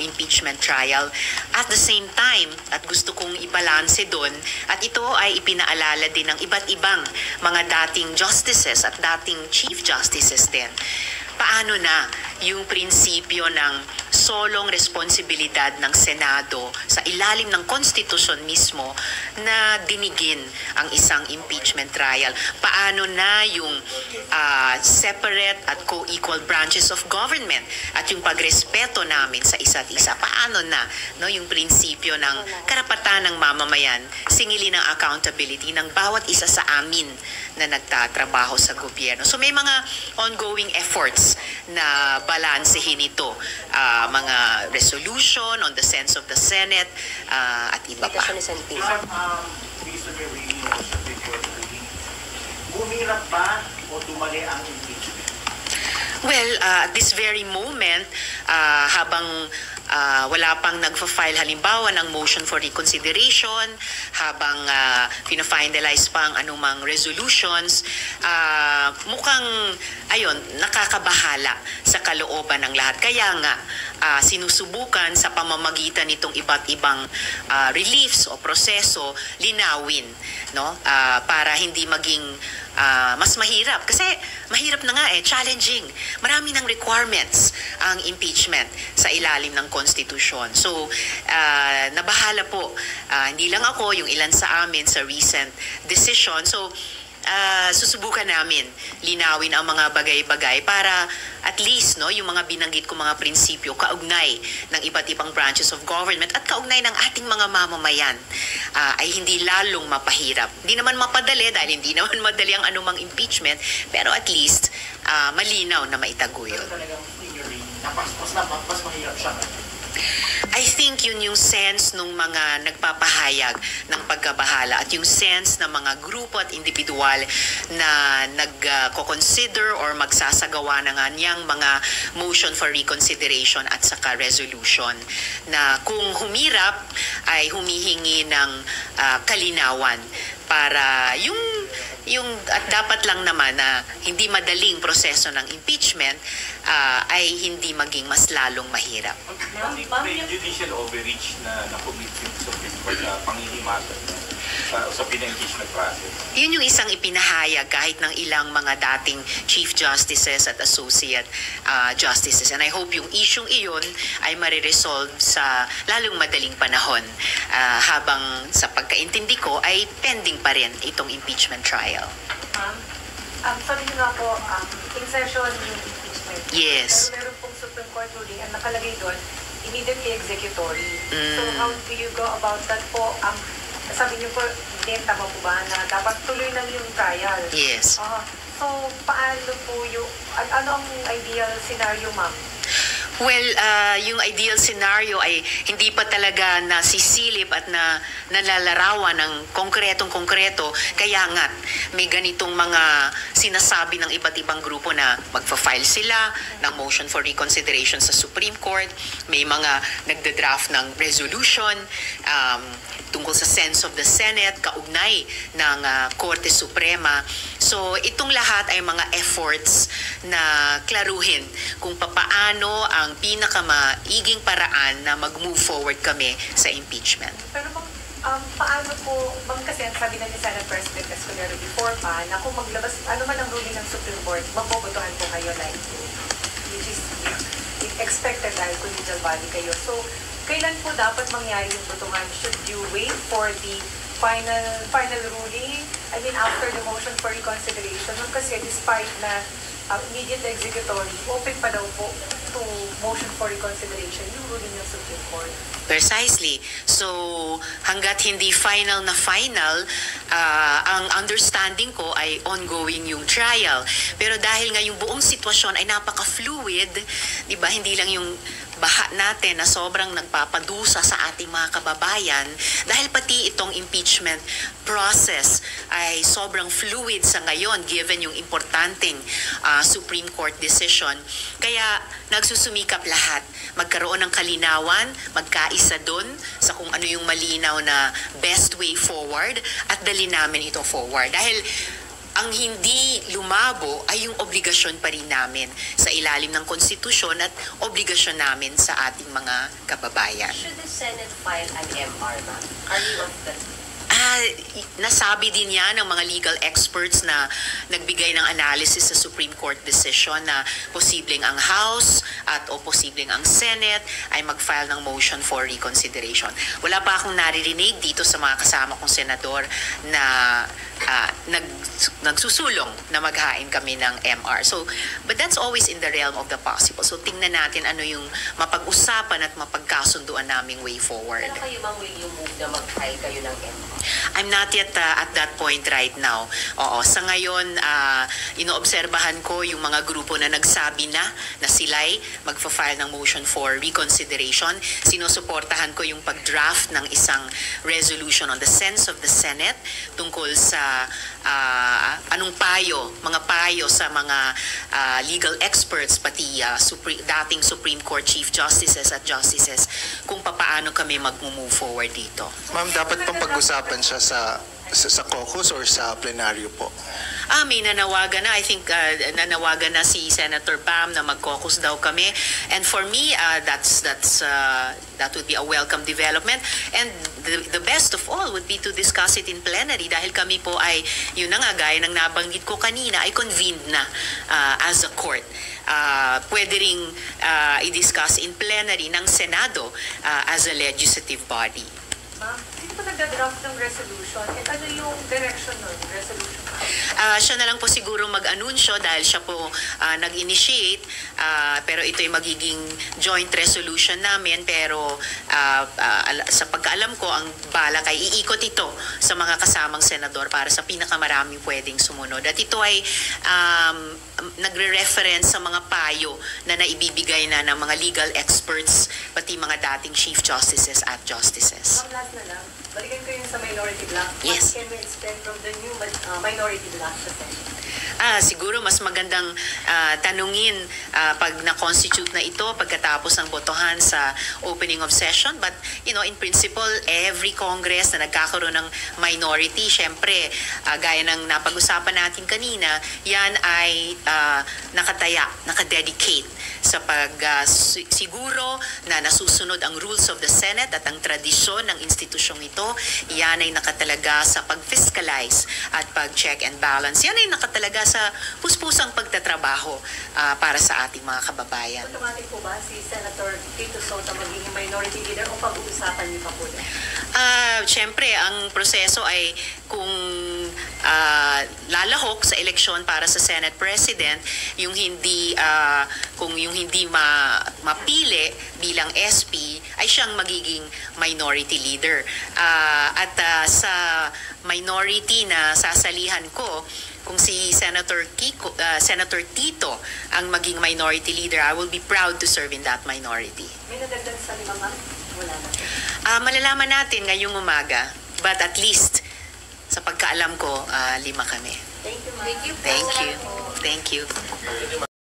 impeachment trial. At the same time, at gusto kong ibalanse doon, at ito ay ipinaalala din ng iba't ibang mga dating justices at dating chief justices din. Paano na yung prinsipyo ng solong responsibilidad ng Senado sa ilalim ng konstitusyon mismo na dinigin ang isang impeachment trial? Paano na yung separate at co-equal branches of government at yung pagrespeto namin sa isa't isa? Paano na yung prinsipyo ng karapatan ng mamamayan, singili ng accountability ng bawat isa sa amin na nagtatrabaho sa gobyerno? So may mga ongoing efforts na balansehin ito, mga resolution on the sense of the Senate at iba pa. Bumirap ba o tumali ang impeachment? Well, at this very moment, habang wala pang nagfa-file halimbawa ng motion for reconsideration, habang pina-finalize pa ang anumang resolutions, mukhang nakakabahala sa kalooban ng lahat. Kaya nga, sinusubukan sa pamamagitan nitong iba't ibang reliefs o proseso, linawin, para hindi maging mas mahirap. Kasi mahirap na nga challenging. Marami ng requirements ang impeachment sa ilalim ng konstitusyon. So, nabahala po, hindi lang ako, yung ilan sa amin sa recent decision. So, susubukan namin linawin ang mga bagay-bagay para at least yung mga binanggit ko mga prinsipyo kaugnay ng iba't ibang branches of government at kaugnay ng ating mga mamamayan ay hindi lalong mapahirap. Hindi naman mapadali dahil hindi naman madali ang anumang impeachment, pero at least malinaw na maitaguyod. Pero talagang mas mahirap siya. I think yun yung sense ng mga nagpapahayag ng pagkabahala at yung sense ng mga grupo at individual na nagko-consider or magsasagawa ng kanyang mga motion for reconsideration at saka resolution na kung humirap ay humihingi ng kalinawan para yung at dapat lang naman na hindi madaling proseso ng impeachment ay hindi maging mas lalong mahirap. May judicial overreach na nakomit yung Supreme Court na panghihimatan sa pinag-impeachment process. Yun yung isang ipinahayag kahit ng ilang mga dating chief justices at associate justices. And I hope yung isyong iyon ay mariresolve sa lalong madaling panahon habang sa pagkaintindi ko ay pending pa rin itong impeachment trial. Sabi niyo nga po, in session yung impeachment. Yes. Pero meron pong Supreme Court ruling ang nakalagay doon, immediately executory. So how do you go about that po? Sabi niyo po, tama po ba na dapat tuloy lang yung trial? Yes. So paano po ano ang ideal scenario, ma'am? Well, yung ideal scenario ay hindi pa talaga nasisilip at nalalarawan ng konkretong-konkreto. Kaya nga, may ganitong mga sinasabi ng iba't ibang grupo na magfa-file sila ng motion for reconsideration sa Supreme Court. May mga nagda-draft ng resolution tungkol sa sense of the Senate, kaugnay ng Korte Suprema. So, itong lahat ay mga efforts na klaruhin kung papaano ang pinakamaiging paraan na mag-move forward kami sa impeachment. Pero paano po, kasi sabi na ni Senate President Escudero before pa, na kung maglabas, ano man ang ruling ng Supreme Court, magbobotohan po kayo like, which is expected dahil collegial body kayo. So, kailan po dapat mangyari yung botohan? Should you wait for the final ruling? I mean, after the motion for reconsideration? Kasi despite na immediate executory, open pa daw po to motion for reconsideration yung ruling ng Supreme Court. Precisely. So, hanggat hindi final na final, ang understanding ko ay ongoing yung trial. Pero dahil nga yung buong sitwasyon ay napaka-fluid, di ba, hindi lang yung baha natin na sobrang nagpapadusa sa ating mga kababayan dahil pati itong impeachment process ay sobrang fluid sa ngayon given yung importanteng Supreme Court decision. Kaya nagsusumikap lahat. Magkaroon ng kalinawan, magkaisa doon sa kung ano yung malinaw na best way forward at dali namin ito forward. Dahil ang hindi lumabo ay yung obligasyon pa rin namin sa ilalim ng konstitusyon at obligasyon namin sa ating mga kababayan. Should the Senate file an MR, ma'am? Are you of the... Nasabi din yan ng mga legal experts na nagbigay ng analysis sa Supreme Court decision na posibleng ang House at o posibleng ang Senate ay mag-file ng motion for reconsideration. Wala pa akong naririnig dito sa mga kasama kong senador na nagsusulong na maghain kami ng MR. But that's always in the realm of the possible. So tingnan natin ano yung mapag-usapan at mapagkasunduan naming way forward. Kailan kayo, ma'am, will you move na mag-file kayo ng MR? I'm not yet at that point right now. Oo, sa ngayon, inoobserbahan ko yung mga grupo na nagsabi na sila'y magfa-file ng motion for reconsideration. Sinusuportahan ko yung pag-draft ng isang resolution on the sense of the Senate tungkol sa anong mga payo sa mga legal experts, pati dating Supreme Court Chief Justices at Justices kung paano kami mag-move forward dito. Ma'am, dapat pang pag-usapan siya sa caucus or sa plenaryo po? May nanawagan na. I think nanawagan na si Senator Pam na mag-caucus daw kami. And for me, that would be a welcome development. And the best of all would be to discuss it in plenary dahil kami po ay, yun na nga, gaya ng nabanggit ko kanina, ay convened na as a court. Pwede ring i-discuss in plenary ng Senado as a legislative body. Ma'am, sino po nagda-draft ng resolution? At ano yung direction ng resolution? Siya na lang po siguro mag-anunsyo dahil siya po nag-initiate, pero ito ay magiging joint resolution namin, pero sa pagkaalam ko, ang balak ay iikot ito sa mga kasamang senador para sa pinakamaraming pwedeng sumunod. At ito ay nagre-reference sa mga payo na naibibigay na ng mga legal experts, pati mga dating Chief Justices at Justices. Ma'am, last na lang. Balikan ko yung sa minority block. Yes. What can we expect from the new minority block sa Senate? Siguro mas magandang tanungin pag na-constitute na ito pagkatapos ng botohan sa opening of session. But, in principle, every Congress na nagkakaroon ng minority, syempre, gaya ng napag-usapan natin kanina, yan ay nakadedicate sa siguro na nasusunod ang rules of the Senate at ang tradisyon ng institusyong ito. Yan ay nakatalaga sa pag-fiscalize at pag-check and balance. Yan ay nakatalaga sa puspusang pagtatrabaho para sa ating mga kababayan. Automatic po ba si Senator Tito Sota magiging minority leader o pag-uusapan niyo pa po din? Siyempre, ang proseso ay kung lalahok sa eleksyon para sa Senate President, yung hindi mapili bilang SP ay siyang magiging minority leader. Sa minority na sasalihan ko, kung si Senator Tito ang maging minority leader, I will be proud to serve in that minority. May nadagdag sa lima, ma'am? Wala na. Malalaman natin ngayong umaga, but at least sa pagkaalam ko, 5 kami. Thank you, ma'am. Thank you. Thank you. Thank you.